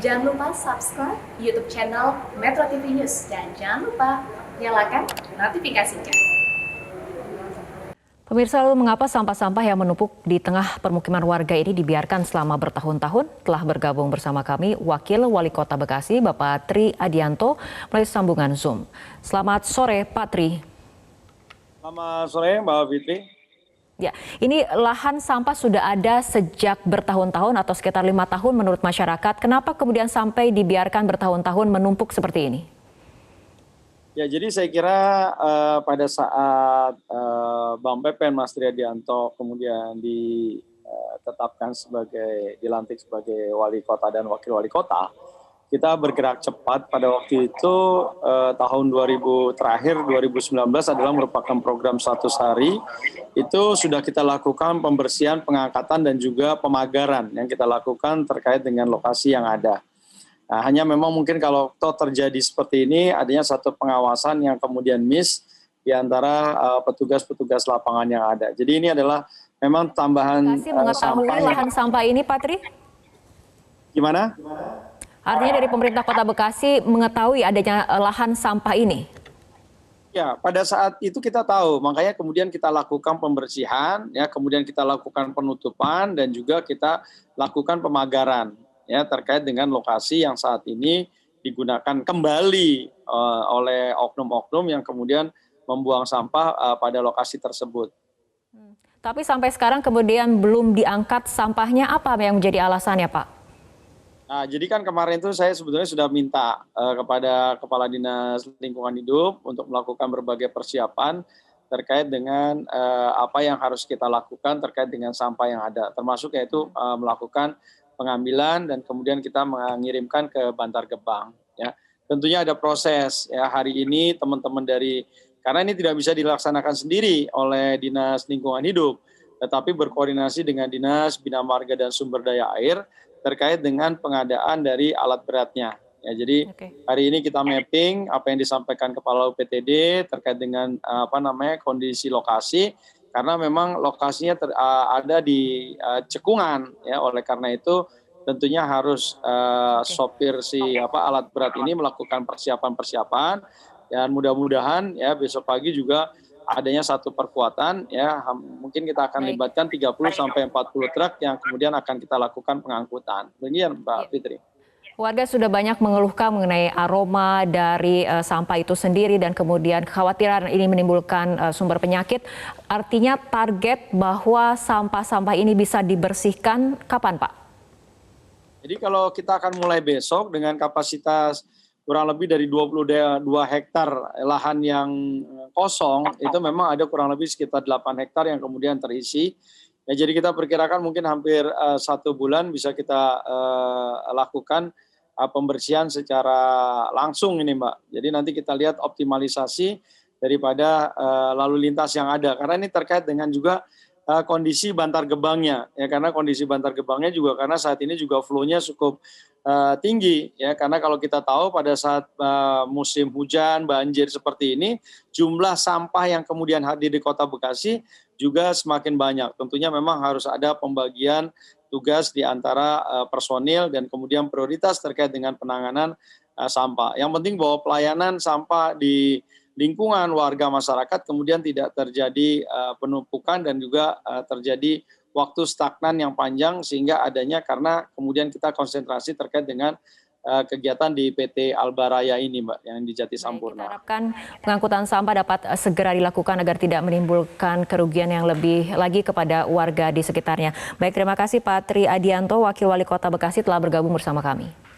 Jangan lupa subscribe YouTube channel Metro TV News dan jangan lupa nyalakan notifikasinya. Pemirsa, lalu mengapa sampah-sampah yang menumpuk di tengah permukiman warga ini dibiarkan selama bertahun-tahun? Telah bergabung bersama kami Wakil Wali Kota Bekasi, Bapak Tri Adianto, melalui sambungan Zoom. Selamat sore, Pak Tri. Selamat sore, Mbak Fitri. Ya, ini lahan sampah sudah ada sejak bertahun-tahun atau sekitar 5 tahun menurut masyarakat. Kenapa kemudian sampai dibiarkan bertahun-tahun menumpuk seperti ini? Ya, jadi saya kira pada saat Bang Pepen Mas Tri Adianto kemudian ditetapkan dilantik sebagai wali kota dan wakil wali kota, kita bergerak cepat pada waktu itu tahun 2019 adalah merupakan program 100 hari. Itu sudah kita lakukan pembersihan, pengangkatan dan juga pemagaran yang kita lakukan terkait dengan lokasi yang ada. Nah, hanya memang mungkin kalau terjadi seperti ini adanya satu pengawasan yang kemudian miss di antara petugas-petugas lapangan yang ada. Jadi ini adalah memang tambahan mengetahui lahan sampah ini, Pak Tri? Gimana? Artinya dari pemerintah Kota Bekasi mengetahui adanya lahan sampah ini? Ya, pada saat itu kita tahu, makanya kemudian kita lakukan pembersihan, ya, kemudian kita lakukan penutupan dan juga kita lakukan pemagaran, ya, terkait dengan lokasi yang saat ini digunakan kembali oleh oknum-oknum yang kemudian membuang sampah pada lokasi tersebut. Tapi sampai sekarang kemudian belum diangkat sampahnya, apa yang menjadi alasannya, Pak? Nah, jadi kan kemarin itu saya sebetulnya sudah minta kepada Kepala Dinas Lingkungan Hidup untuk melakukan berbagai persiapan terkait dengan apa yang harus kita lakukan terkait dengan sampah yang ada, termasuk yaitu melakukan pengambilan dan kemudian kita mengirimkan ke Bantar Gebang. Ya, tentunya ada proses. Ya, hari ini teman-teman karena ini tidak bisa dilaksanakan sendiri oleh Dinas Lingkungan Hidup, tetapi berkoordinasi dengan Dinas Bina Marga dan Sumber Daya Air terkait dengan pengadaan dari alat beratnya. Ya, jadi hari ini kita mapping apa yang disampaikan Kepala UPTD terkait dengan kondisi lokasi, karena memang lokasinya ada di cekungan, ya. Oleh karena itu tentunya harus sopir alat berat ini melakukan persiapan-persiapan, dan mudah-mudahan ya besok pagi juga adanya satu perkuatan, ya, mungkin kita akan libatkan 30 sampai 40 truk yang kemudian akan kita lakukan pengangkutan. Demikian, Mbak Fitri. Warga sudah banyak mengeluhkan mengenai aroma dari sampah itu sendiri dan kemudian kekhawatiran ini menimbulkan sumber penyakit. Artinya target bahwa sampah-sampah ini bisa dibersihkan kapan, Pak? Jadi kalau kita akan mulai besok dengan kapasitas kurang lebih dari 22 hektar lahan yang kosong, itu memang ada kurang lebih sekitar 8 hektar yang kemudian terisi. Ya, jadi kita perkirakan mungkin hampir 1 bulan bisa kita lakukan pembersihan secara langsung ini, Mbak. Jadi nanti kita lihat optimalisasi daripada lalu lintas yang ada. Karena ini terkait dengan juga kondisi Bantar Gebangnya, ya, karena kondisi Bantar Gebangnya juga karena saat ini juga flow-nya cukup tinggi, ya, karena kalau kita tahu pada saat musim hujan, banjir seperti ini, jumlah sampah yang kemudian hadir di Kota Bekasi juga semakin banyak. Tentunya memang harus ada pembagian tugas di antara personil dan kemudian prioritas terkait dengan penanganan sampah. Yang penting bahwa pelayanan sampah di lingkungan warga masyarakat kemudian tidak terjadi penumpukan dan juga terjadi waktu stagnan yang panjang sehingga adanya karena kemudian kita konsentrasi terkait dengan kegiatan di PT Albaraya ini, Mbak, yang di Jati Sampurna. Kita harapkan pengangkutan sampah dapat segera dilakukan agar tidak menimbulkan kerugian yang lebih lagi kepada warga di sekitarnya. Baik, terima kasih Pak Tri Adianto, Wakil Wali Kota Bekasi telah bergabung bersama kami.